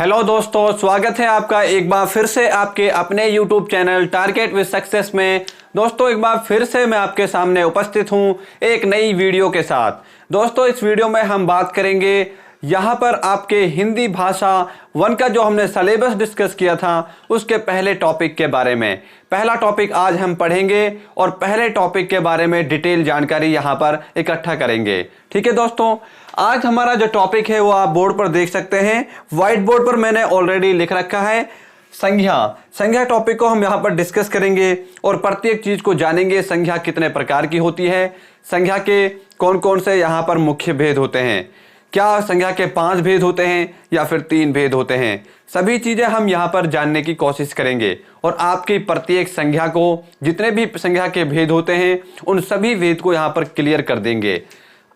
Hello दोस्तों, स्वागत है आपका एक बार फिर से आपके अपने YouTube channel target with success में। दोस्तों एक बार फिर से मैं आपके सामने उपस्थित हूं एक नई वीडियो के साथ। दोस्तों इस वीडियो में हम बात करेंगे यहाँ पर आपके हिंदी भाषा 1 का जो हमने सिलेबस डिस्कस किया था उसके पहले टॉपिक के बारे में। पहला टॉपिक आज हम पढ़ेंगे और पहले टॉपिक के बारे में डिटेल जानकारी यहाँ पर इकट्ठा करेंगे। ठीक है दोस्तों, आज हमारा जो टॉपिक है वो आप बोर्ड पर देख सकते हैं। व्हाइट बोर्ड पर मैंने ऑलरेडी लिख रखा है संज्ञा टॉपिक को हम यहाँ पर डिस्कस करेंगे और प्रत्येक चीज को जानेंगे। संज्ञा कितने प्रकार की होती है, संज्ञा के कौन कौन से यहाँ पर मुख्य भेद होते हैं, क्या संज्ञा के 5 भेद होते हैं या फिर 3 भेद होते हैं, सभी चीजें हम यहाँ पर जानने की कोशिश करेंगे और आपकी प्रत्येक संज्ञा को जितने भी संज्ञा के भेद होते हैं उन सभी भेद को यहाँ पर क्लियर कर देंगे।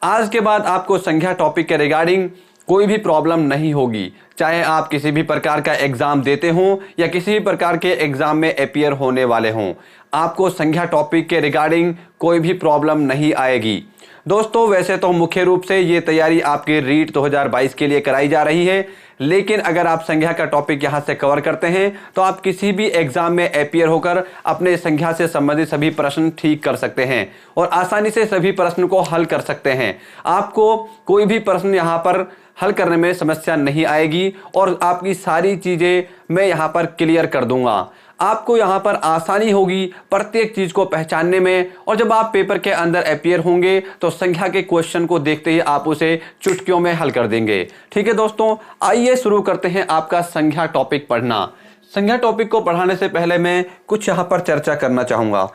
आज के बाद आपको संज्ञा टॉपिक के रिगार्डिंग कोई भी प्रॉब्लम नहीं होगी, चाहे आप किसी भी प्रकार का एग्जाम देते हों या किसी भी प्रकार के एग्जाम में अपीयर होने वाले हों, आपको संज्ञा टॉपिक के रिगार्डिंग कोई भी प्रॉब्लम नहीं आएगी। दोस्तों वैसे तो मुख्य रूप से ये तैयारी आपके रीट 2022 के लिए कराई जा रही है, लेकिन अगर आप संज्ञा का टॉपिक यहाँ से कवर करते हैं तो आप किसी भी एग्जाम में अपीयर होकर अपने संज्ञा से संबंधित सभी प्रश्न ठीक कर सकते हैं और आसानी से सभी प्रश्न को हल कर सकते हैं। आपको कोई भी प्रश्न यहाँ पर हल करने में समस्या नहीं आएगी और आपकी सारी चीजें मैं यहाँ पर क्लियर कर दूंगा। आपको यहाँ पर आसानी होगी प्रत्येक चीज को पहचानने में और जब आप पेपर के अंदर अपीयर होंगे तो संख्या के क्वेश्चन को देखते ही आप उसे चुटकियों में हल कर देंगे। ठीक है दोस्तों, आइए शुरू करते हैं आपका संख्या टॉपिक पढ़ना। संख्या टॉपिक को पढ़ाने से पहले मैं कुछ यहाँ पर चर्चा करना चाहूंगा।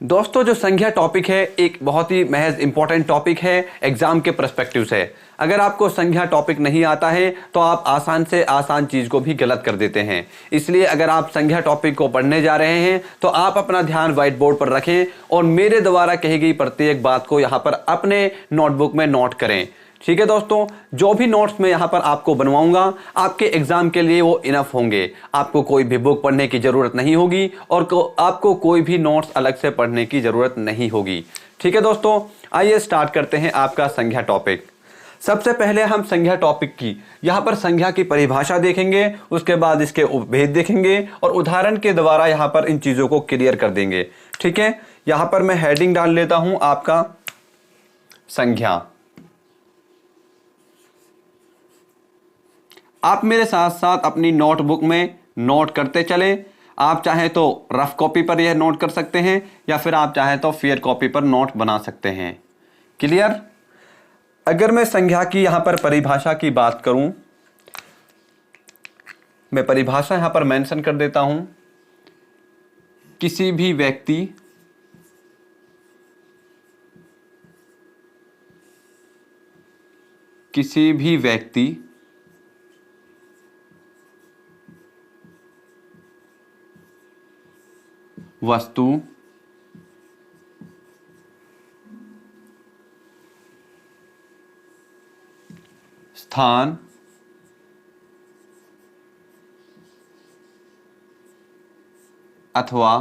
दोस्तों जो संख्या टॉपिक है एक बहुत ही महज इंपॉर्टेंट टॉपिक है एग्जाम के पर्सपेक्टिव से। अगर आपको संख्या टॉपिक नहीं आता है तो आप आसान से आसान चीज को भी गलत कर देते हैं। इसलिए अगर आप संख्या टॉपिक को पढ़ने जा रहे हैं तो आप अपना ध्यान व्हाइट बोर्ड पर रखें और मेरे द्वारा कही गई प्रत्येक बात को यहाँ पर अपने नोटबुक में नोट करें। ठीक है दोस्तों, जो भी नोट्स मैं यहाँ पर आपको बनवाऊंगा आपके एग्जाम के लिए वो इनफ होंगे। आपको कोई भी बुक पढ़ने की जरूरत नहीं होगी और आपको कोई भी नोट्स अलग से पढ़ने की जरूरत नहीं होगी। ठीक है दोस्तों, आइए स्टार्ट करते हैं आपका संख्या टॉपिक। सबसे पहले हम संख्या टॉपिक की यहाँ पर संख्या की परिभाषा देखेंगे, उसके बाद इसके उपभेद देखेंगे और उदाहरण के द्वारा यहाँ पर इन चीजों को क्लियर कर देंगे। ठीक है, यहाँ पर मैं हेडिंग डाल लेता हूं आपका संख्या। आप मेरे साथ साथ अपनी नोटबुक में नोट करते चलें। आप चाहें तो रफ कॉपी पर यह नोट कर सकते हैं या फिर आप चाहें तो फेयर कॉपी पर नोट बना सकते हैं। क्लियर? अगर मैं संख्या की यहां पर परिभाषा की बात करूं, मैं परिभाषा यहां पर मेंशन कर देता हूं। किसी भी व्यक्ति वस्तु स्थान अथवा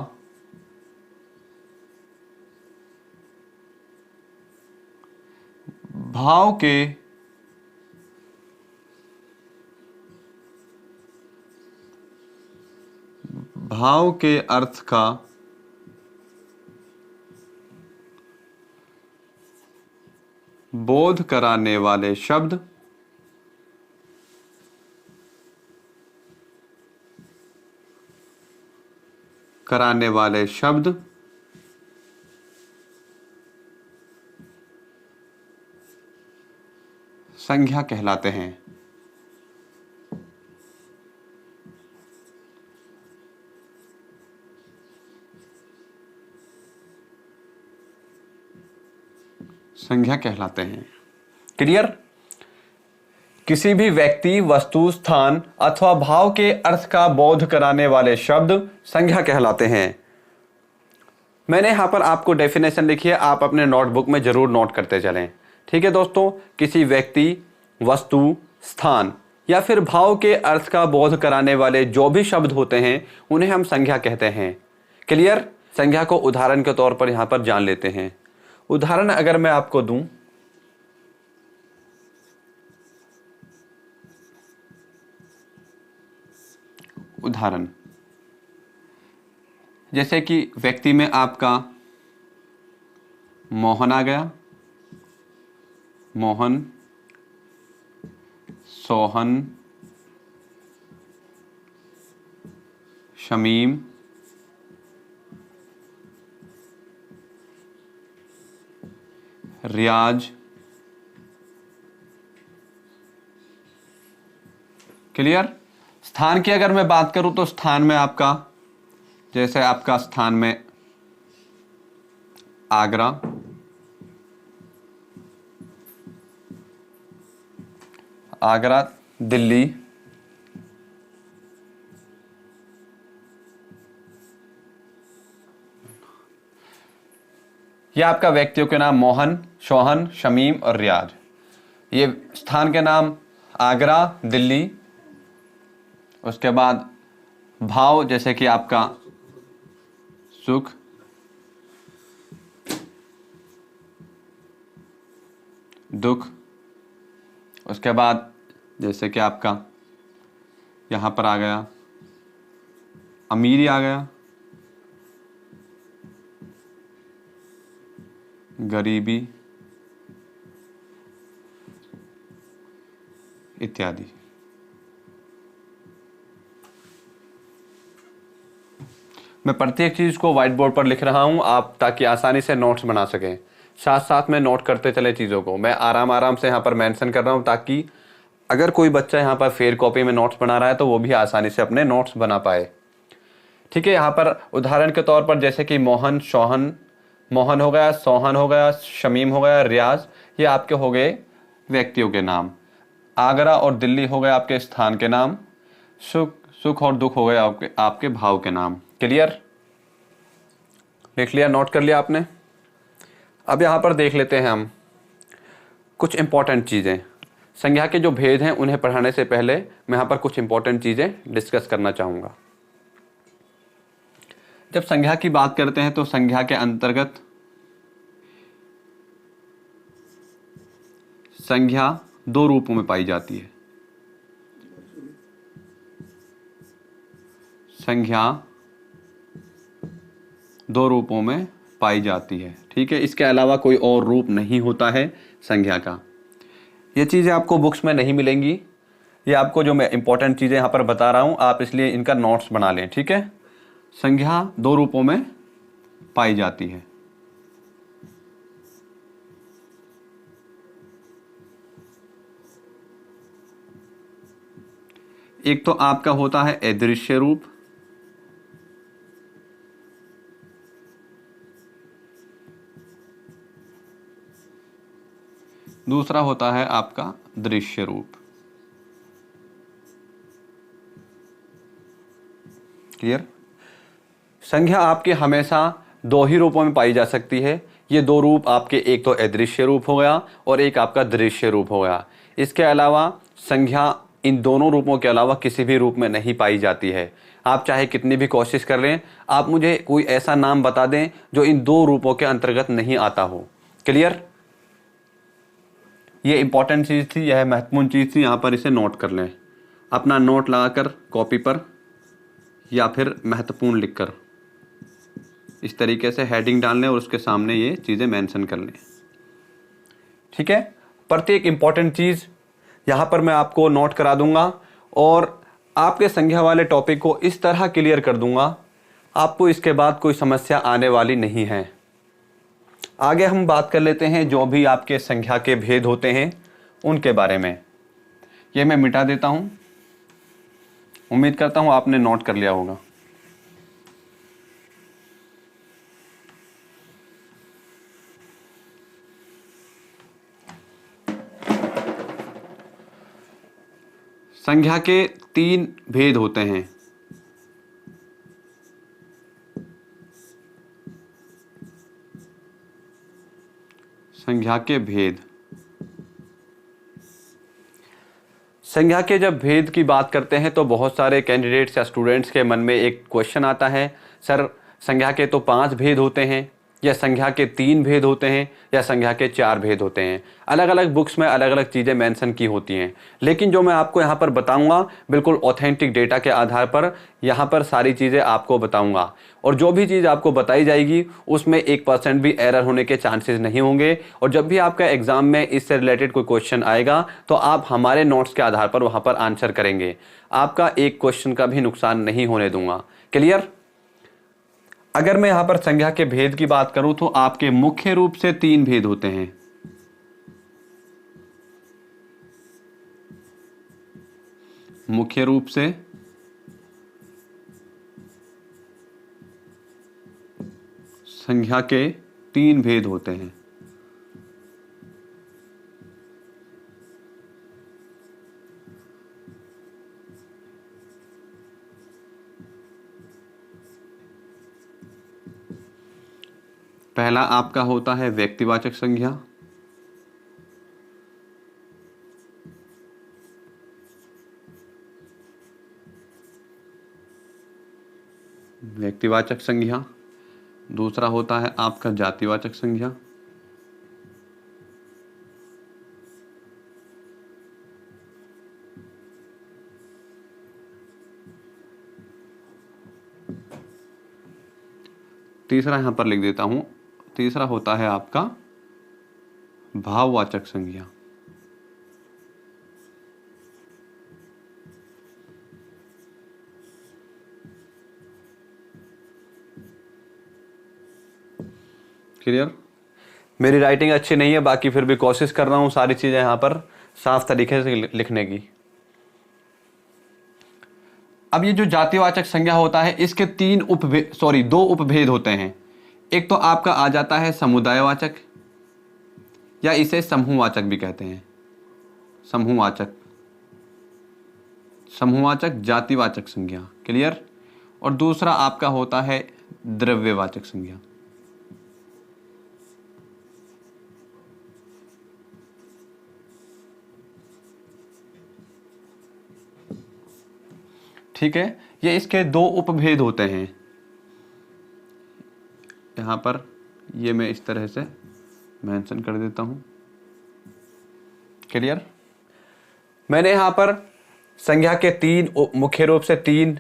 भाव के अर्थ का बोध कराने वाले शब्द संख्या कहलाते हैं। संख्या कहलाते हैं। क्लियर? किसी भी व्यक्ति, वस्तु, स्थान अथवा भाव के अर्थ का बोध कराने वाले शब्द संख्या कहलाते हैं। मैंने यहां पर आपको डेफिनेशन लिखी है, आप अपने नोटबुक में जरूर नोट करते चलें। ठीक है दोस्तों, किसी व्यक्ति, वस्तु, स्थान या फिर भाव के अर्थ का बोध कराने वाले जो भी शब्द होते हैं उन्हें हम संख्या कहते हैं। क्लियर? संख्या को उदाहरण के तौर पर यहां पर जान लेते हैं। उदाहरण अगर मैं आपको दूं, उदाहरण, जैसे कि व्यक्ति में आपका मोहन आ गया, मोहन, सोहन, शमीम, रियाज। क्लियर। स्थान की अगर मैं बात करूं तो स्थान में आपका, जैसे आपका स्थान में आगरा, आगरा, दिल्ली, ये आपका व्यक्तियों के नाम मोहन, सोहन, शमीम और रियाज। ये स्थान के नाम आगरा, दिल्ली। उसके बाद भाव, जैसे कि आपका सुख, दुख। उसके बाद जैसे कि आपका यहां पर आ गया अमीरी, आ गया गरीबी इत्यादि। मैं प्रत्येक चीज को व्हाइट बोर्ड पर लिख रहा हूं आप, ताकि आसानी से नोट्स बना सकें। साथ साथ में नोट करते चले चीजों को। मैं आराम आराम से यहाँ पर मेंशन कर रहा हूं, ताकि अगर कोई बच्चा यहाँ पर फेयर कॉपी में नोट्स बना रहा है तो वो भी आसानी से अपने नोट्स बना पाए। ठीक है। यहाँ पर उदाहरण के तौर पर जैसे कि मोहन, सोहन, मोहन हो गया, सोहन हो गया, शमीम हो गया, रियाज, ये आपके हो गए व्यक्तियों के नाम। आगरा और दिल्ली हो गए आपके स्थान के नाम। सुख और दुख हो गए आपके भाव के नाम। क्लियर। लिख लिया, नोट कर लिया आपने। अब यहाँ पर देख लेते हैं हम कुछ इंपॉर्टेंट चीज़ें। संज्ञा के जो भेद हैं उन्हें पढ़ाने से पहले मैं यहाँ पर कुछ इंपॉर्टेंट चीज़ें डिस्कस करना चाहूँगा। जब संज्ञा की बात करते हैं तो संज्ञा के अंतर्गत संज्ञा दो रूपों में पाई जाती है। संज्ञा दो रूपों में पाई जाती है। ठीक है। इसके अलावा कोई और रूप नहीं होता है संज्ञा का। ये चीज़ें आपको बुक्स में नहीं मिलेंगी। ये आपको जो मैं इंपॉर्टेंट चीज़ें यहाँ पर बता रहा हूँ, आप इसलिए इनका नोट्स बना लें। ठीक है। संज्ञा दो रूपों में पाई जाती है। एक तो आपका होता है अदृश्य रूप, दूसरा होता है आपका दृश्य रूप। क्लियर। संज्ञा आपके हमेशा दो ही रूपों में पाई जा सकती है। ये दो रूप आपके, एक तो अदृश्य रूप हो गया और एक आपका दृश्य रूप हो गया। इसके अलावा संज्ञा इन दोनों रूपों के अलावा किसी भी रूप में नहीं पाई जाती है। आप चाहे कितनी भी कोशिश कर लें, आप मुझे कोई ऐसा नाम बता दें जो इन दो रूपों के अंतर्गत नहीं आता हो। क्लियर। ये इंपॉर्टेंट चीज़ थी, यह महत्वपूर्ण चीज़ थी। यहाँ पर इसे नोट कर लें, अपना नोट लगाकर कॉपी पर या फिर महत्वपूर्ण लिखकर इस तरीके से हेडिंग डाल लें और उसके सामने ये चीज़ें मेंशन कर लें। ठीक है। प्रत्येक इंपॉर्टेंट चीज़ यहाँ पर मैं आपको नोट करा दूंगा और आपके संज्ञा वाले टॉपिक को इस तरह क्लियर कर दूंगा, आपको इसके बाद कोई समस्या आने वाली नहीं है। आगे हम बात कर लेते हैं जो भी आपके संज्ञा के भेद होते हैं उनके बारे में। ये मैं मिटा देता हूँ। उम्मीद करता हूँ आपने नोट कर लिया होगा। संज्ञा के तीन भेद होते हैं। संज्ञा के भेद। संज्ञा के जब भेद की बात करते हैं तो बहुत सारे कैंडिडेट्स या स्टूडेंट्स के मन में एक क्वेश्चन आता है, सर संज्ञा के तो 5 भेद होते हैं, या संख्या के 3 भेद होते हैं या संख्या के 4 भेद होते हैं। अलग अलग बुक्स में अलग अलग चीज़ें मेंशन की होती हैं, लेकिन जो मैं आपको यहाँ पर बताऊँगा बिल्कुल ऑथेंटिक डेटा के आधार पर यहाँ पर सारी चीज़ें आपको बताऊँगा। और जो भी चीज़ आपको बताई जाएगी उसमें 1% भी एरर होने के चांसेस नहीं होंगे। और जब भी आपका एग्जाम में इससे रिलेटेड कोई क्वेश्चन आएगा तो आप हमारे नोट्स के आधार पर वहाँ पर आंसर करेंगे। आपका एक क्वेश्चन का भी नुकसान नहीं होने दूंगा। क्लियर? अगर मैं यहां पर संख्या के भेद की बात करूं तो आपके मुख्य रूप से 3 भेद होते हैं। मुख्य रूप से संख्या के 3 भेद होते हैं। पहला आपका होता है व्यक्तिवाचक संज्ञा, व्यक्तिवाचक संज्ञा। दूसरा होता है आपका जातिवाचक संज्ञा, तीसरा यहां पर लिख देता हूं, तीसरा होता है आपका भाववाचक संज्ञा। क्लियर? मेरी राइटिंग अच्छी नहीं है, बाकी फिर भी कोशिश कर रहा हूं सारी चीजें यहां पर साफ तरीके से लिखने की। अब ये जो जातिवाचक संज्ञा होता है इसके 2 उपभेद होते हैं। एक तो आपका आ जाता है समुदायवाचक, या इसे समूहवाचक भी कहते हैं। समूहवाचक जातिवाचक संज्ञा। क्लियर? और दूसरा आपका होता है द्रव्यवाचक संज्ञा। ठीक है, ये इसके 2 उपभेद होते हैं। यहां पर ये मैं इस तरह से मेंशन कर देता हूं। क्लियर? मैंने यहां पर संज्ञा के मुख्य रूप से 3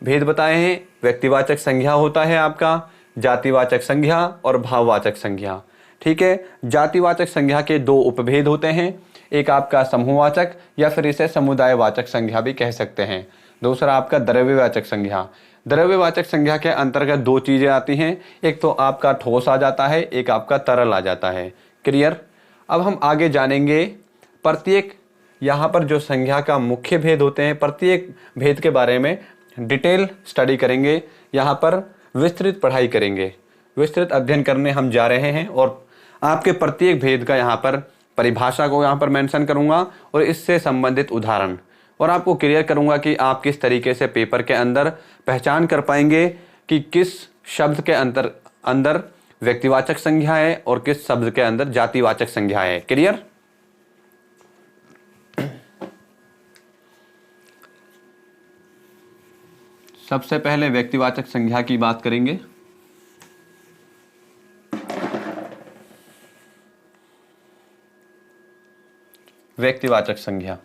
भेद बताए हैं। व्यक्तिवाचक संज्ञा होता है आपका, जातिवाचक संज्ञा और भाववाचक संज्ञा। ठीक है, जातिवाचक संज्ञा के 2 उपभेद होते हैं। एक आपका समूहवाचक या फिर इसे समुदायवाचक संज्ञा भी कह सकते हैं। दूसरा आपका द्रव्यवाचक संज्ञा। द्रव्यवाचक संज्ञा के अंतर्गत 2 चीजें आती हैं, एक तो आपका ठोस आ जाता है, एक आपका तरल आ जाता है। क्लियर? अब हम आगे जानेंगे प्रत्येक यहाँ पर जो संज्ञा का मुख्य भेद होते हैं, प्रत्येक भेद के बारे में डिटेल स्टडी करेंगे। यहाँ पर विस्तृत पढ़ाई करेंगे, विस्तृत अध्ययन करने हम जा रहे हैं। और आपके प्रत्येक भेद का यहाँ पर परिभाषा को यहाँ पर मेंशन करूँगा और इससे संबंधित उदाहरण, और आपको क्लियर करूंगा कि आप किस तरीके से पेपर के अंदर पहचान कर पाएंगे कि किस शब्द के अंदर व्यक्तिवाचक संज्ञा है और किस शब्द के अंदर जातिवाचक संज्ञा है। क्लियर? सबसे पहले व्यक्तिवाचक संज्ञा की बात करेंगे। व्यक्तिवाचक संज्ञा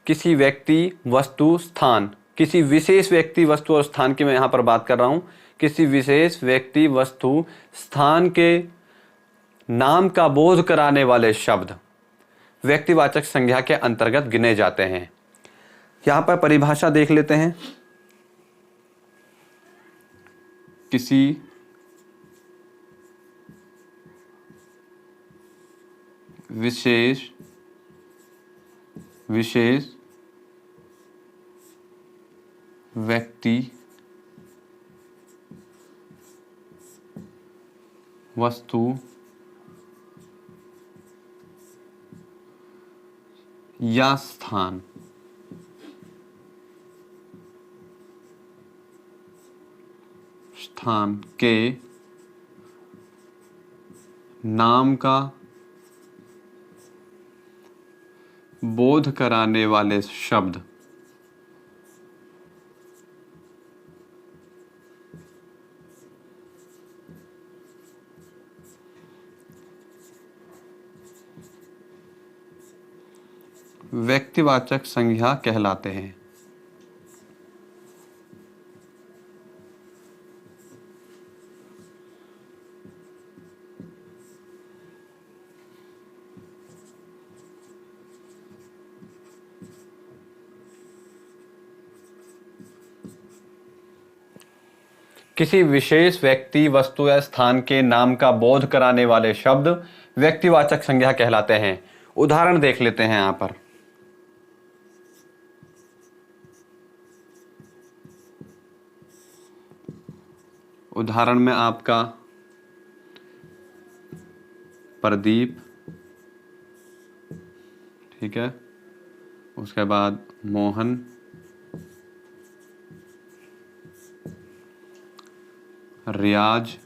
किसी व्यक्ति, वस्तु, स्थान, किसी विशेष व्यक्ति, वस्तु और स्थान की मैं यहां पर बात कर रहा हूं। किसी विशेष व्यक्ति, वस्तु, स्थान के नाम का बोध कराने वाले शब्द व्यक्तिवाचक संज्ञा के अंतर्गत गिने जाते हैं। यहां पर परिभाषा देख लेते हैं। किसी विशेष व्यक्ति, वस्तु या स्थान स्थान के नाम का बोध कराने वाले शब्द। व्यक्तिवाचक संज्ञा कहलाते हैं। किसी विशेष व्यक्ति, वस्तु या स्थान के नाम का बोध कराने वाले शब्द व्यक्तिवाचक संज्ञा कहलाते हैं। उदाहरण देख लेते हैं यहां पर। उदाहरण में आपका प्रदीप, ठीक है, उसके बाद मोहन, रियाज,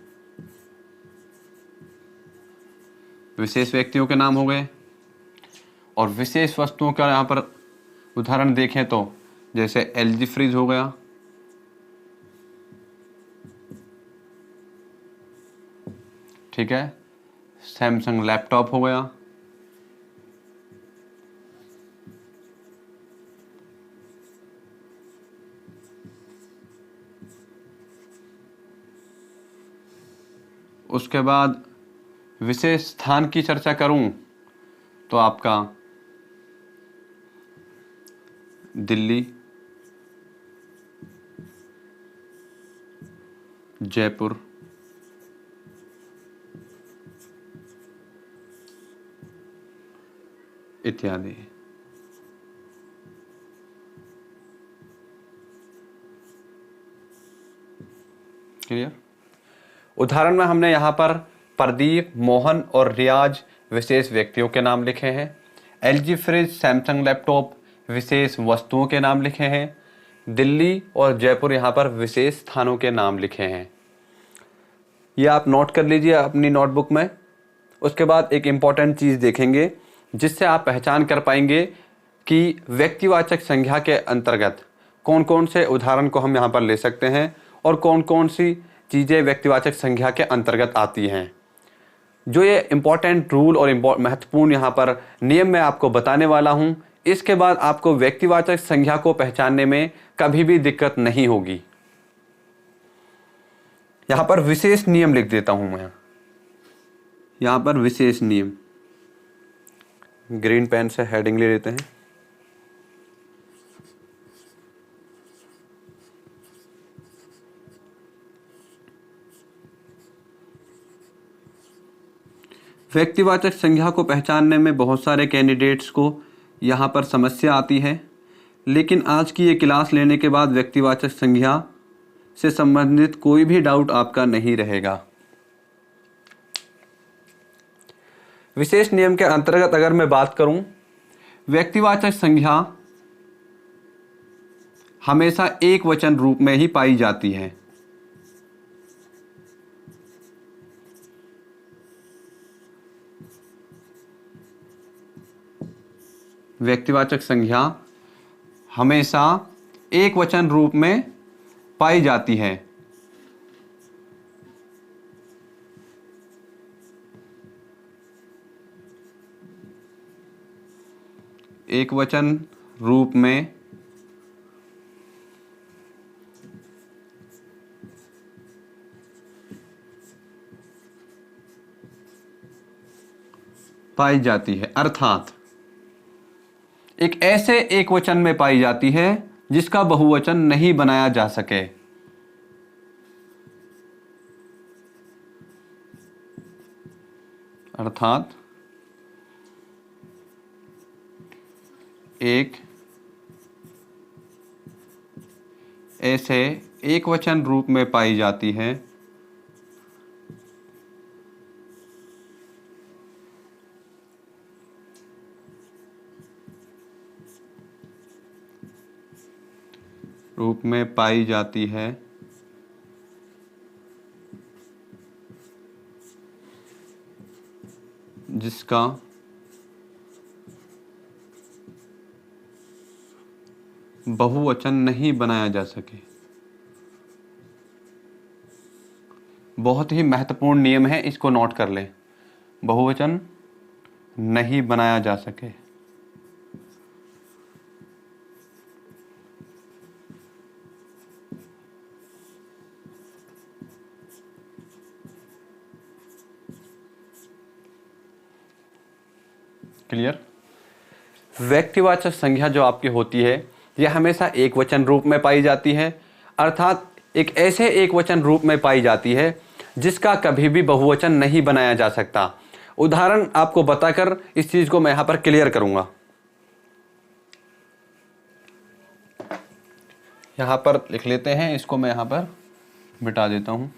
विशेष व्यक्तियों के नाम हो गए। और विशेष वस्तुओं का यहां पर उदाहरण देखें तो जैसे एलजी फ्रिज हो गया, ठीक है, सैमसंग लैपटॉप हो गया, उसके बाद विशेष स्थान की चर्चा करूं तो आपका दिल्ली, जयपुर, इत्यादि। क्लियर? उदाहरण में हमने यहाँ पर प्रदीप, मोहन और रियाज विशेष व्यक्तियों के नाम लिखे हैं। एलजी फ्रिज, सैमसंग लैपटॉप विशेष वस्तुओं के नाम लिखे हैं। दिल्ली और जयपुर यहाँ पर विशेष स्थानों के नाम लिखे हैं। ये आप नोट कर लीजिए अपनी नोटबुक में। उसके बाद एक इम्पॉर्टेंट चीज़ देखेंगे जिससे आप पहचान कर पाएंगे कि व्यक्तिवाचक संज्ञा के अंतर्गत कौन कौन से उदाहरण को हम यहाँ पर ले सकते हैं और कौन कौन सी चीज़ें व्यक्तिवाचक संज्ञा के अंतर्गत आती हैं। जो ये इम्पॉर्टेंट रूल और महत्वपूर्ण यहाँ पर नियम मैं आपको बताने वाला हूँ, इसके बाद आपको व्यक्तिवाचक संज्ञा को पहचानने में कभी भी दिक्कत नहीं होगी। यहाँ पर विशेष नियम लिख देता हूँ मैं। यहाँ पर विशेष नियम, ग्रीन पेन से हेडिंग ले लेते हैं। व्यक्तिवाचक संज्ञा को पहचानने में बहुत सारे कैंडिडेट्स को यहाँ पर समस्या आती है, लेकिन आज की ये क्लास लेने के बाद व्यक्तिवाचक संज्ञा से संबंधित कोई भी डाउट आपका नहीं रहेगा। विशेष नियम के अंतर्गत अगर मैं बात करूं, व्यक्तिवाचक संज्ञा हमेशा एक वचन रूप में ही पाई जाती है। व्यक्तिवाचक संज्ञा हमेशा एक वचन रूप में पाई जाती है। एक वचन रूप में पाई जाती है, अर्थात एक ऐसे एक वचन में पाई जाती है जिसका बहुवचन नहीं बनाया जा सके। अर्थात एक ऐसे एक वचन रूप में पाई जाती है जिसका बहुवचन नहीं बनाया जा सके। बहुत ही महत्वपूर्ण नियम है, इसको नोट कर लें। बहुवचन नहीं बनाया जा सके। क्लियर? व्यक्तिवाचक संज्ञा जो आपकी होती है यह हमेशा एक वचन रूप में पाई जाती है, अर्थात एक ऐसे एक वचन रूप में पाई जाती है जिसका कभी भी बहुवचन नहीं बनाया जा सकता। उदाहरण आपको बताकर इस चीज को मैं यहां पर क्लियर करूंगा। यहां पर लिख लेते हैं, इसको मैं यहां पर मिटा देता हूं।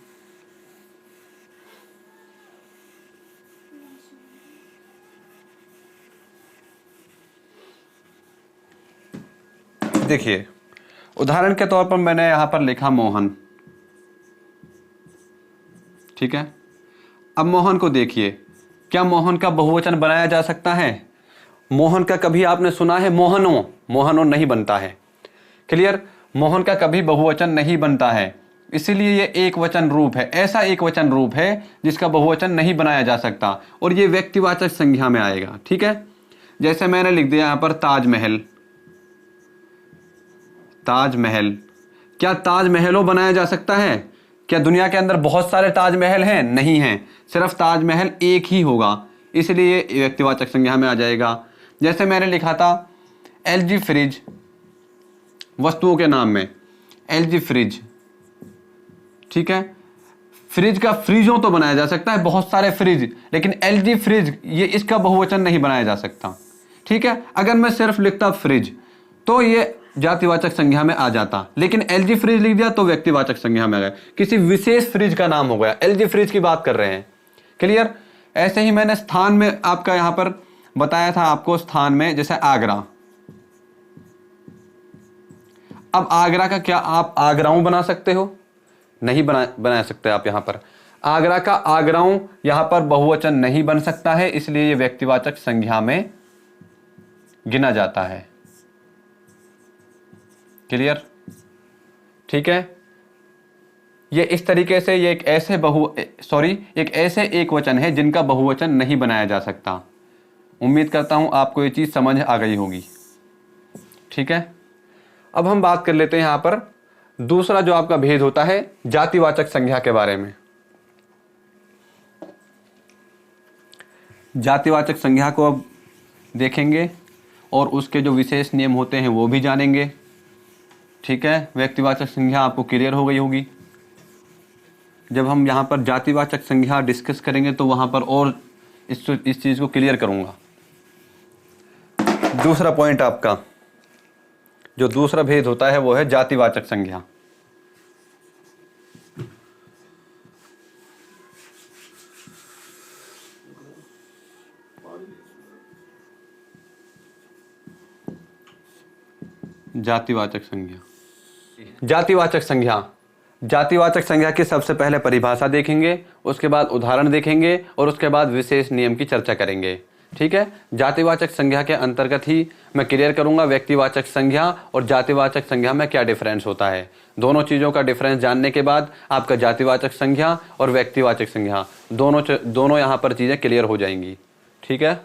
देखिए, उदाहरण के तौर पर मैंने यहां पर लिखा मोहन, ठीक है। अब मोहन को देखिए, क्या मोहन का बहुवचन बनाया जा सकता है? मोहन का कभी आपने सुना है मोहनो? मोहनो नहीं बनता है। क्लियर? मोहन का कभी बहुवचन नहीं बनता है, इसीलिए ये एक वचन रूप है, ऐसा एक वचन रूप है जिसका बहुवचन नहीं बनाया जा सकता, और ये व्यक्तिवाचक संज्ञा में आएगा। ठीक है, जैसे मैंने लिख दिया यहां पर ताजमहल। ताजमहल, क्या ताजमहलों बनाया जा सकता है? क्या दुनिया के अंदर बहुत सारे ताजमहल हैं? नहीं हैं, सिर्फ ताजमहल एक ही होगा, इसलिए व्यक्तिवाचक संज्ञा में आ जाएगा। जैसे मैंने लिखा था एलजी फ्रिज, वस्तुओं के नाम में एलजी फ्रिज, ठीक है। फ्रिज का फ्रिजों तो बनाया जा सकता है, बहुत सारे फ्रिज, लेकिन एलजी फ्रिज ये इसका बहुवचन नहीं बनाया जा सकता। ठीक है, अगर मैं सिर्फ लिखता फ्रिज तो ये जातिवाचक संज्ञा में आ जाता, लेकिन एलजी फ्रिज लिख दिया तो व्यक्तिवाचक संज्ञा में आ गया, किसी विशेष फ्रिज का नाम हो गया, एलजी फ्रिज की बात कर रहे हैं। क्लियर? ऐसे ही मैंने स्थान में आपका यहां पर बताया था, आपको स्थान में जैसे आगरा। अब आगरा का क्या आप आगराओं बना सकते हो? नहीं बना सकते आप। यहां पर आगरा का आगराओं यहां पर बहुवचन नहीं बन सकता है, इसलिए यह व्यक्तिवाचक संज्ञा में गिना जाता है। क्लियर? ठीक है, ये इस तरीके से ये एक ऐसे एक वचन है जिनका बहुवचन नहीं बनाया जा सकता। उम्मीद करता हूं आपको ये चीज समझ आ गई होगी। ठीक है, अब हम बात कर लेते हैं यहां पर दूसरा जो आपका भेद होता है जातिवाचक संज्ञा के बारे में। जातिवाचक संज्ञा को अब देखेंगे और उसके जो विशेष नियम होते हैं वो भी जानेंगे। ठीक है, व्यक्तिवाचक संज्ञा आपको क्लियर हो गई होगी। जब हम यहाँ पर जातिवाचक संज्ञा डिस्कस करेंगे तो वहाँ पर और इस चीज़ को क्लियर करूँगा। दूसरा पॉइंट आपका जो दूसरा भेद होता है वो है जातिवाचक संज्ञा। जातिवाचक संज्ञा, जातिवाचक संज्ञा, जातिवाचक संज्ञा की सबसे पहले परिभाषा देखेंगे, उसके बाद उदाहरण देखेंगे और उसके बाद विशेष नियम की चर्चा करेंगे। ठीक है, जातिवाचक संज्ञा के अंतर्गत ही मैं क्लियर करूंगा व्यक्तिवाचक संज्ञा और जातिवाचक संज्ञा में क्या डिफरेंस होता है। दोनों चीजों का डिफरेंस जानने के बाद आपका जातिवाचक संज्ञा और व्यक्तिवाचक संज्ञा दोनों यहां पर चीजें क्लियर हो जाएंगी। ठीक है,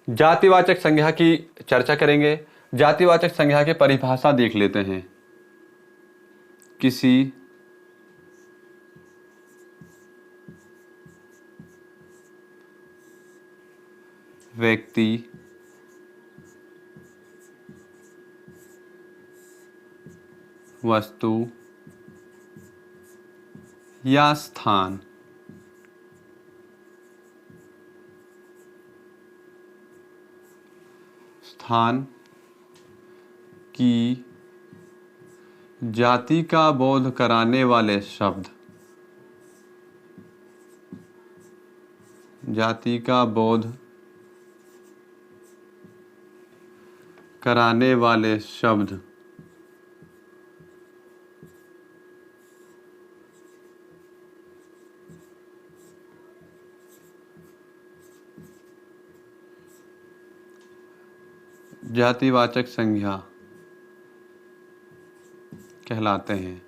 जातिवाचक संज्ञा की चर्चा करेंगे। जातिवाचक संज्ञा की परिभाषा देख लेते हैं। किसी व्यक्ति, वस्तु या स्थान की जाति का बोध कराने वाले शब्द, जाति का बोध कराने वाले शब्द जातिवाचक संज्ञा कहलाते हैं।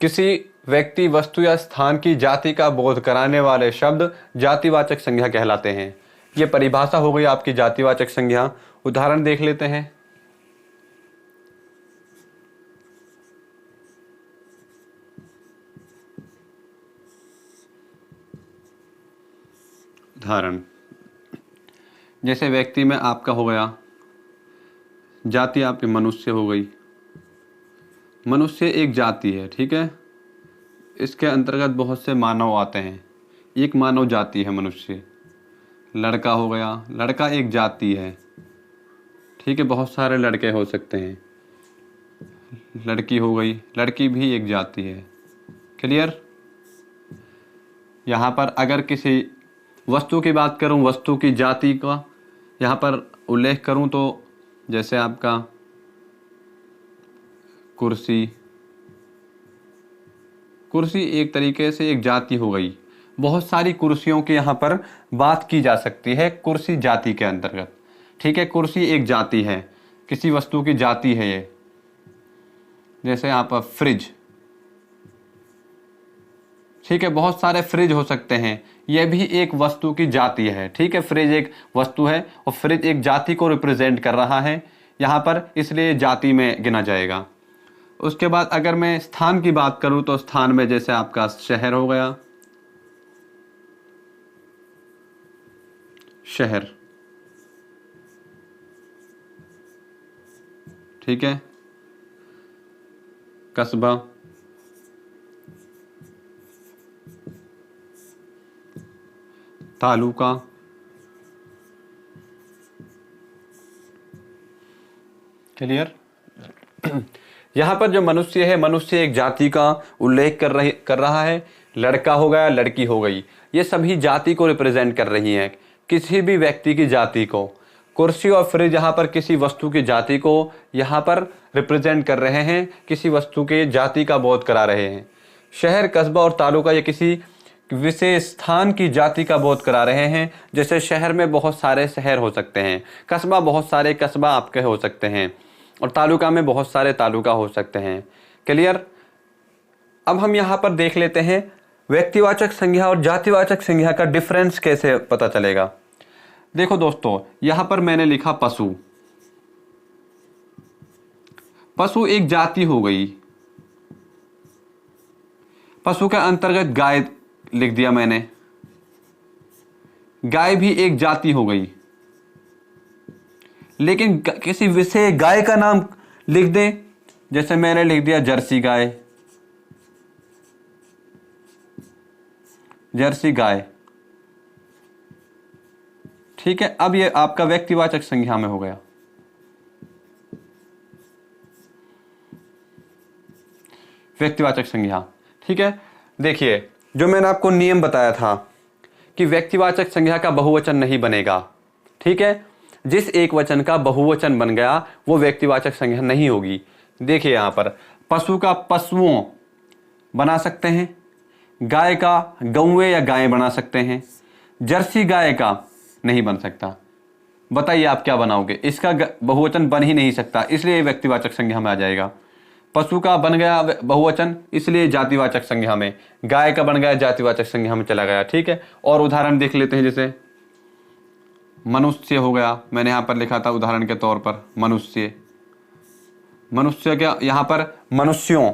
किसी व्यक्ति, वस्तु या स्थान की जाति का बोध कराने वाले शब्द जातिवाचक संज्ञा कहलाते हैं। ये परिभाषा हो गई आपकी जातिवाचक संज्ञा। उदाहरण देख लेते हैं। उदाहरण जैसे व्यक्ति में आपका हो गया, जाति आपकी मनुष्य हो गई। मनुष्य एक जाति है, ठीक है। इसके अंतर्गत बहुत से मानव आते हैं, एक मानव जाति है मनुष्य। लड़का हो गया, लड़का एक जाति है, ठीक है। बहुत सारे लड़के हो सकते हैं। लड़की हो गई, लड़की भी एक जाति है। क्लियर। यहाँ पर अगर किसी वस्तु की बात करूँ, वस्तु की जाति का यहाँ पर उल्लेख करूँ तो जैसे आपका कुर्सी, कुर्सी एक तरीके से एक जाति हो गई। बहुत सारी कुर्सियों की यहाँ पर बात की जा सकती है कुर्सी जाति के अंतर्गत, ठीक है। कुर्सी एक जाति है, किसी वस्तु की जाति है ये। जैसे आप फ्रिज, ठीक है। बहुत सारे फ्रिज हो सकते हैं, यह भी एक वस्तु की जाति है, ठीक है। फ्रिज एक वस्तु है और फ्रिज एक जाति को रिप्रेजेंट कर रहा है यहाँ पर, इसलिए जाति में गिना जाएगा। उसके बाद अगर मैं स्थान की बात करूं तो स्थान में जैसे आपका शहर हो गया, शहर, ठीक है। कस्बा, तालुका, क्लियर। यहाँ पर जो मनुष्य है, मनुष्य एक जाति का उल्लेख कर रहा है। लड़का हो गया, लड़की हो गई, ये सभी जाति को रिप्रेजेंट कर रही हैं, किसी भी व्यक्ति की जाति को। कुर्सी और फ्रिज यहाँ पर किसी वस्तु की जाति को यहाँ पर रिप्रेजेंट कर रहे हैं, किसी वस्तु के जाति का बोध करा रहे हैं। शहर, कस्बा और तालुका ये किसी विशेष स्थान की जाति का बोध करा रहे हैं। जैसे शहर में बहुत सारे शहर हो सकते हैं, कस्बा बहुत सारे कस्बा आपके हो सकते हैं, और तालुका में बहुत सारे तालुका हो सकते हैं। क्लियर। अब हम यहाँ पर देख लेते हैं व्यक्तिवाचक संज्ञा और जातिवाचक संज्ञा का डिफरेंस कैसे पता चलेगा। देखो दोस्तों, यहाँ पर मैंने लिखा पशु। पशु एक जाति हो गई। पशु के अंतर्गत गाय लिख दिया मैंने, गाय भी एक जाति हो गई। लेकिन किसी विशेष गाय का नाम लिख दें, जैसे मैंने लिख दिया जर्सी गाय, जर्सी गाय, ठीक है। अब ये आपका व्यक्तिवाचक संज्ञा में हो गया। व्यक्तिवाचक संज्ञा, ठीक है। देखिए, जो मैंने आपको नियम बताया था कि व्यक्तिवाचक संज्ञा का बहुवचन नहीं बनेगा, ठीक है। जिस एक वचन का बहुवचन बन गया वो व्यक्तिवाचक संज्ञा नहीं होगी। देखिए यहाँ पर पशु का पशुओं बना सकते हैं, गाय का गौवे या गायें बना सकते हैं, जर्सी गाय का नहीं बन सकता। बताइए आप क्या बनाओगे, इसका बहुवचन बन ही नहीं सकता, इसलिए व्यक्तिवाचक संज्ञा में आ जाएगा। पशु का बन गया बहुवचन, इसलिए जातिवाचक संज्ञा में। गाय का बन गया, जातिवाचक संज्ञा में चला गया, ठीक है। और उदाहरण देख लेते हैं। जैसे मनुष्य हो गया, मैंने यहाँ पर लिखा था उदाहरण के तौर पर मनुष्य। मनुष्य क्या, यहाँ पर मनुष्यों,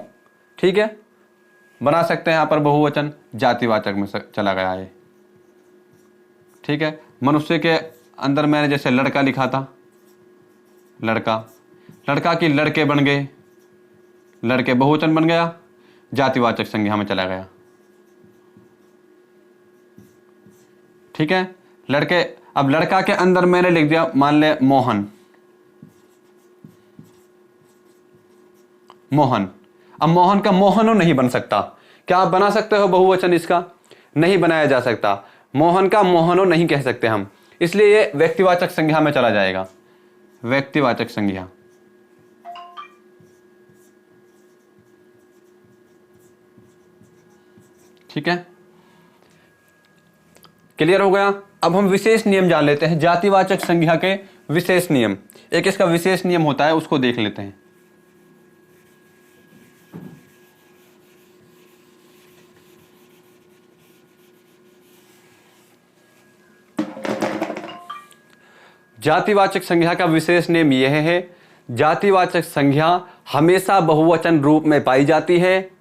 ठीक है, बना सकते हैं यहाँ पर बहुवचन, जातिवाचक में चला गया है, ठीक है। मनुष्य के अंदर मैंने जैसे लड़का लिखा था, लड़का, लड़का की लड़के बन गए, लड़के बहुवचन बन गया, जातिवाचक संज्ञा में चला गया, ठीक है। लड़के, अब लड़का के अंदर मैंने लिख दिया, मान ले मोहन, मोहन। अब मोहन का मोहनो नहीं बन सकता। क्या आप बना सकते हो बहुवचन इसका? नहीं बनाया जा सकता। मोहन का मोहनो नहीं कह सकते हम, इसलिए ये व्यक्तिवाचक संज्ञा में चला जाएगा, व्यक्तिवाचक संज्ञा। ठीक है, क्लियर हो गया। अब हम विशेष नियम जान लेते हैं, जातिवाचक संज्ञा के विशेष नियम। एक इसका विशेष नियम होता है, उसको देख लेते हैं। जातिवाचक संज्ञा का विशेष नियम यह है, जातिवाचक संज्ञा हमेशा बहुवचन रूप में पाई जाती है,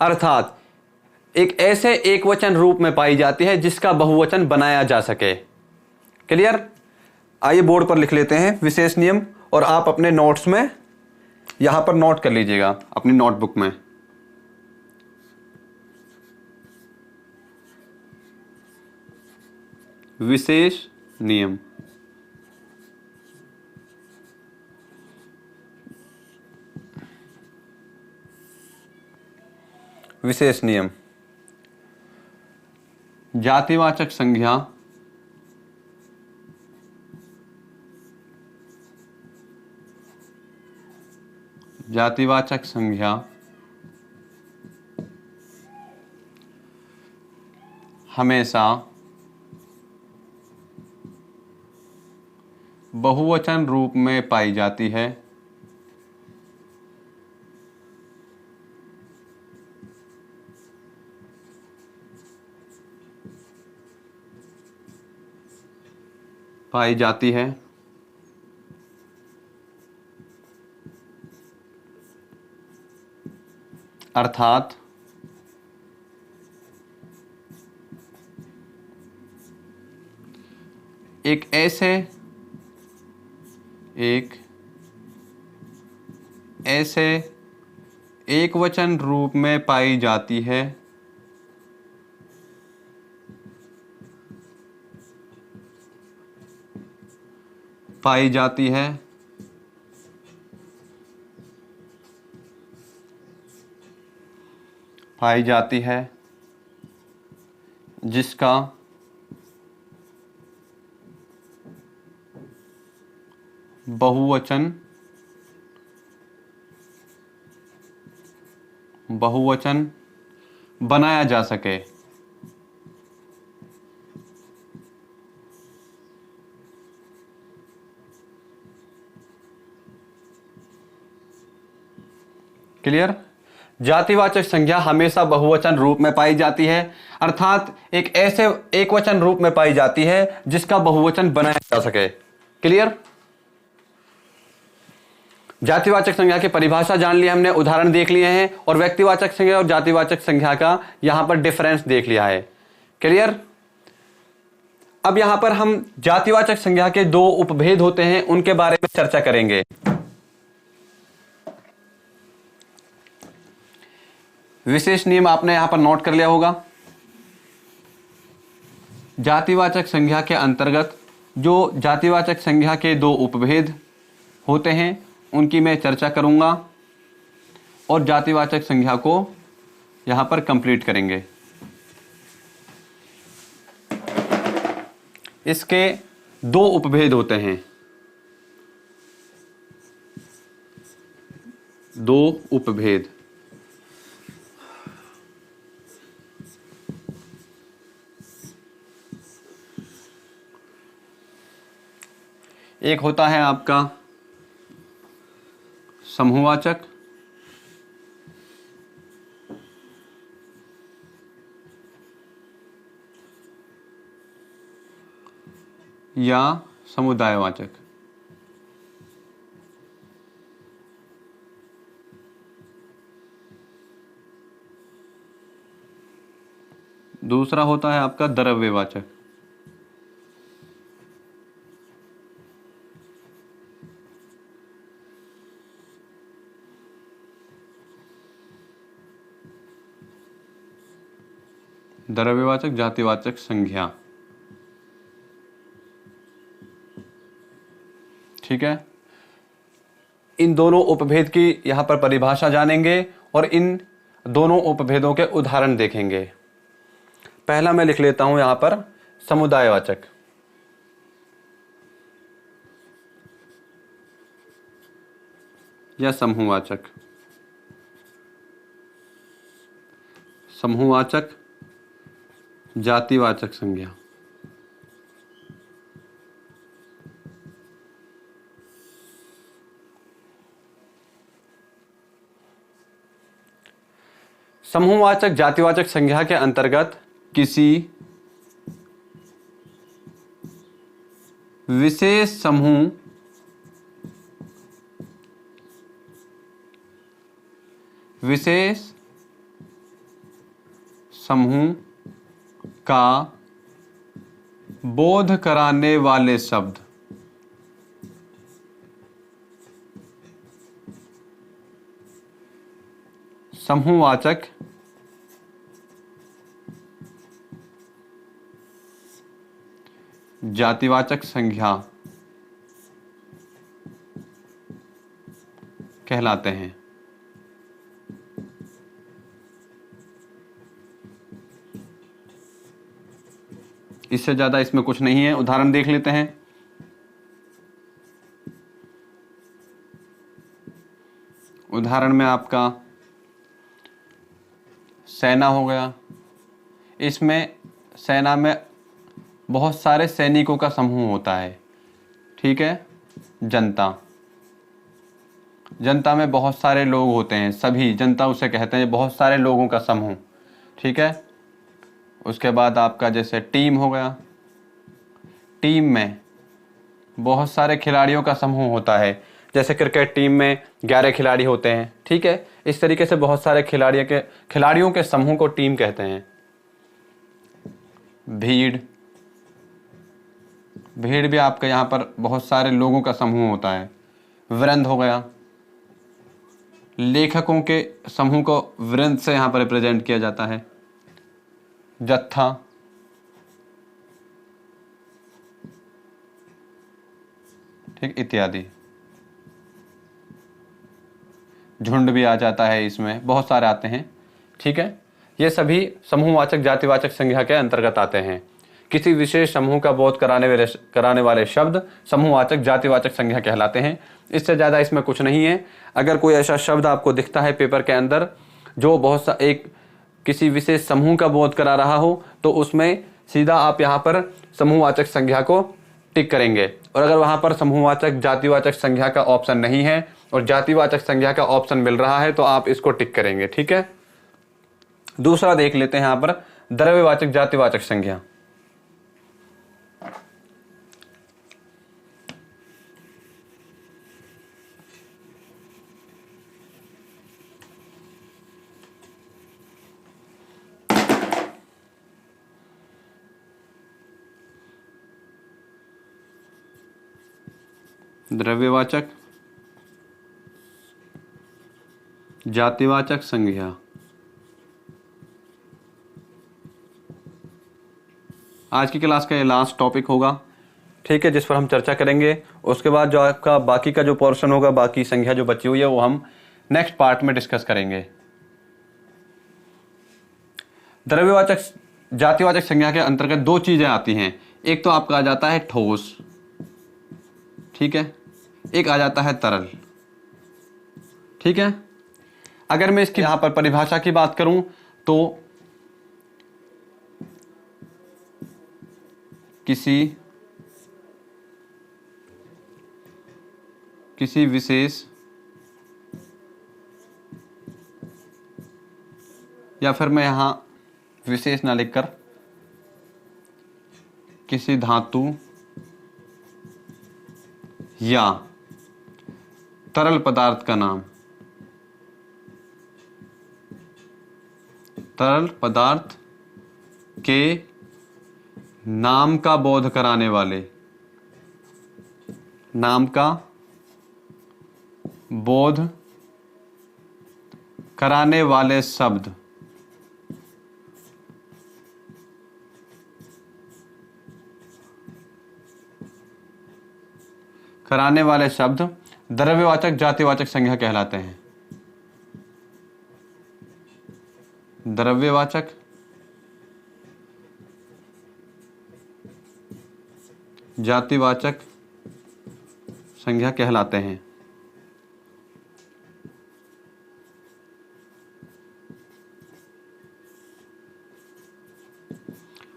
अर्थात एक ऐसे एकवचन रूप में पाई जाती है जिसका बहुवचन बनाया जा सके। क्लियर? आइए बोर्ड पर लिख लेते हैं विशेष नियम, और आप अपने नोट्स में यहां पर नोट कर लीजिएगा अपनी नोटबुक में। विशेष नियम। विशेष नियम, जातिवाचक संज्ञा जातिवाचक संज्ञा हमेशा बहुवचन रूप में पाई जाती है, अर्थात एक ऐसे एकवचन रूप में पाई जाती है, जिसका बहुवचन बनाया जा सके। क्लियर? जातिवाचक संज्ञा हमेशा बहुवचन रूप में पाई जाती है, अर्थात एक ऐसे एकवचन रूप में पाई जाती है जिसका बहुवचन बनाया जा सके। क्लियर? जातिवाचक संज्ञा की परिभाषा जान ली हमने, उदाहरण देख लिए हैं, और व्यक्तिवाचक संज्ञा और जातिवाचक संज्ञा का यहां पर डिफरेंस देख लिया है। क्लियर? अब यहां पर हम जातिवाचक संज्ञा के दो उपभेद होते हैं, उनके बारे में चर्चा करेंगे। विशेष नियम आपने यहां पर नोट कर लिया होगा। जातिवाचक संज्ञा के अंतर्गत जो जातिवाचक संज्ञा के दो उपभेद होते हैं उनकी मैं चर्चा करूंगा, और जातिवाचक संज्ञा को यहां पर कंप्लीट करेंगे। इसके दो उपभेद होते हैं, दो उपभेद। एक होता है आपका समूहवाचक, या समुदायवाचक। दूसरा होता है आपका द्रव्यवाचक। द्रव्यवाचक जातिवाचक संज्ञा। ठीक है, इन दोनों उपभेद की यहां पर परिभाषा जानेंगे और इन दोनों उपभेदों के उदाहरण देखेंगे। पहला मैं लिख लेता हूं यहां पर समुदायवाचक। या समूहवाचक। समूहवाचक जातिवाचक संज्ञा। समूहवाचक जातिवाचक संज्ञा के अंतर्गत किसी विशेष समूह का बोध कराने वाले शब्द समूहवाचक जातिवाचक संज्ञा कहलाते हैं। इससे ज्यादा इसमें कुछ नहीं है। उदाहरण देख लेते हैं। उदाहरण में आपका सेना हो गया। इसमें सेना में बहुत सारे सैनिकों का समूह होता है, ठीक है। जनता, जनता में बहुत सारे लोग होते हैं, सभी जनता उसे कहते हैं, बहुत सारे लोगों का समूह, ठीक है। उसके बाद आपका जैसे टीम हो गया। टीम में बहुत सारे खिलाड़ियों का समूह होता है, जैसे क्रिकेट टीम में 11 खिलाड़ी होते हैं, ठीक है। इस तरीके से बहुत सारे खिलाड़ियों के समूह को टीम कहते हैं। भीड़ भी आपका यहाँ पर बहुत सारे लोगों का समूह होता है। वृंद हो गया। लेखकों के समूह को वृंद से यहाँ पर रिप्रेजेंट किया जाता है। जत्था, ठीक, इत्यादि। झुंड भी आ जाता है, इसमें बहुत सारे आते हैं, ठीक है। ये सभी समूहवाचक जातिवाचक संज्ञा के अंतर्गत आते हैं। किसी विशेष समूह का बोध कराने वाले शब्द समूहवाचक जातिवाचक संज्ञा कहलाते हैं। इससे ज़्यादा इसमें कुछ नहीं है। अगर कोई ऐसा शब्द आपको दिखता है पेपर के अंदर जो किसी विशेष समूह का बोध करा रहा हो, तो उसमें सीधा आप यहाँ पर समूहवाचक संज्ञा को टिक करेंगे। और अगर वहाँ पर समूहवाचक जातिवाचक संज्ञा का ऑप्शन नहीं है और जातिवाचक संज्ञा का ऑप्शन मिल रहा है, तो आप इसको टिक करेंगे, ठीक है। दूसरा देख लेते हैं यहाँ पर द्रव्यवाचक जातिवाचक संज्ञा। द्रव्यवाचक जातिवाचक संज्ञा। आज की क्लास का ये लास्ट टॉपिक होगा, ठीक है, जिस पर हम चर्चा करेंगे। उसके बाद जो आपका बाकी का जो पोर्शन होगा, बाकी संज्ञा जो बची हुई है, वो हम नेक्स्ट पार्ट में डिस्कस करेंगे। द्रव्यवाचक जातिवाचक संज्ञा के अंतर्गत दो चीजें आती हैं। एक तो आपका आ जाता है ठोस, ठीक है, एक आ जाता है तरल, ठीक है। अगर मैं इसकी यहां पर परिभाषा की बात करूं तो किसी विशेष या फिर मैं यहां विशेष ना लिखकर किसी धातु या तरल पदार्थ का नाम, तरल पदार्थ के नाम का बोध कराने वाले, नाम का बोध कराने वाले शब्द द्रव्यवाचक जातिवाचक संज्ञा कहलाते हैं। द्रव्यवाचक जातिवाचक संज्ञा कहलाते हैं।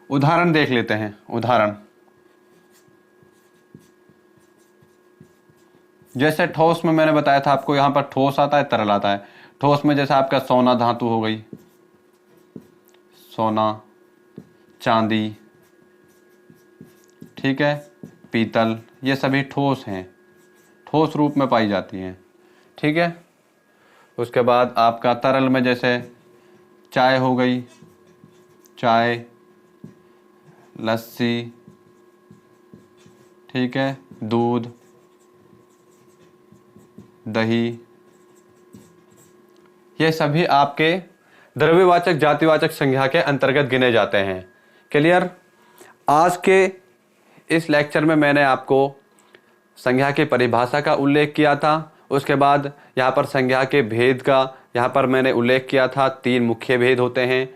उदाहरण देख लेते हैं। उदाहरण जैसे ठोस में मैंने बताया था आपको, यहां पर ठोस आता है, तरल आता है। ठोस में जैसे आपका सोना धातु हो गई, सोना, चांदी, ठीक है, पीतल, ये सभी ठोस हैं, ठोस रूप में पाई जाती हैं, ठीक है। उसके बाद आपका तरल में जैसे चाय हो गई, चाय, लस्सी, ठीक है, दूध, दही, ये सभी आपके द्रव्यवाचक जातिवाचक संज्ञा के अंतर्गत गिने जाते हैं। क्लियर। आज के इस लेक्चर में मैंने आपको संज्ञा की परिभाषा का उल्लेख किया था। उसके बाद यहाँ पर संज्ञा के भेद का यहाँ पर मैंने उल्लेख किया था। 3 मुख्य भेद होते हैं,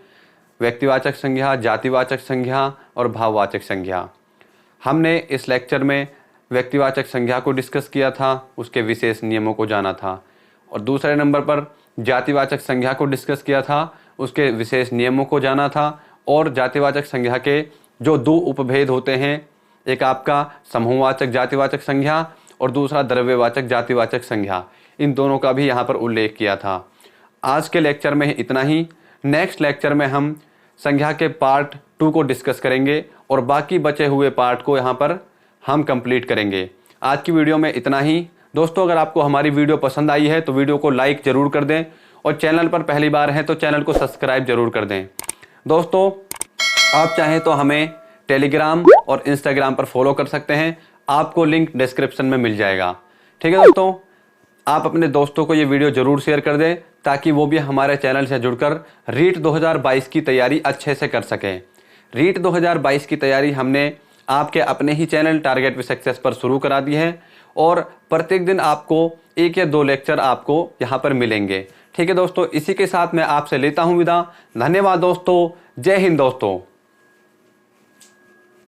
व्यक्तिवाचक संज्ञा, जातिवाचक संज्ञा और भाववाचक संज्ञा। हमने इस लेक्चर में व्यक्तिवाचक संज्ञा को डिस्कस किया था, उसके विशेष नियमों को जाना था, और दूसरे नंबर पर जातिवाचक संज्ञा को डिस्कस किया था, उसके विशेष नियमों को जाना था। और जातिवाचक संज्ञा के जो 2 उपभेद होते हैं, एक आपका समूहवाचक जातिवाचक संज्ञा और दूसरा द्रव्यवाचक जातिवाचक संज्ञा, इन दोनों का भी यहाँ पर उल्लेख किया था। आज के लेक्चर में इतना ही। नेक्स्ट लेक्चर में हम संज्ञा के पार्ट 2 को डिस्कस करेंगे और बाकी बचे हुए पार्ट को यहाँ पर हम कंप्लीट करेंगे। आज की वीडियो में इतना ही। दोस्तों, अगर आपको हमारी वीडियो पसंद आई है तो वीडियो को लाइक जरूर कर दें, और चैनल पर पहली बार हैं तो चैनल को सब्सक्राइब जरूर कर दें। दोस्तों, आप चाहें तो हमें टेलीग्राम और इंस्टाग्राम पर फॉलो कर सकते हैं, आपको लिंक डिस्क्रिप्शन में मिल जाएगा। ठीक है दोस्तों, आप अपने दोस्तों को ये वीडियो जरूर शेयर कर दें ताकि वो भी हमारे चैनल से जुड़कर रीट 2022 की तैयारी अच्छे से कर सकें। रीट 2022 की तैयारी हमने आपके अपने ही चैनल टारगेट विद सक्सेस पर शुरू करा दी है, और प्रत्येक दिन आपको 1 या 2 लेक्चर आपको यहाँ पर मिलेंगे। ठीक है दोस्तों, इसी के साथ मैं आपसे लेता हूँ विदा। धन्यवाद दोस्तों। जय हिंद दोस्तों।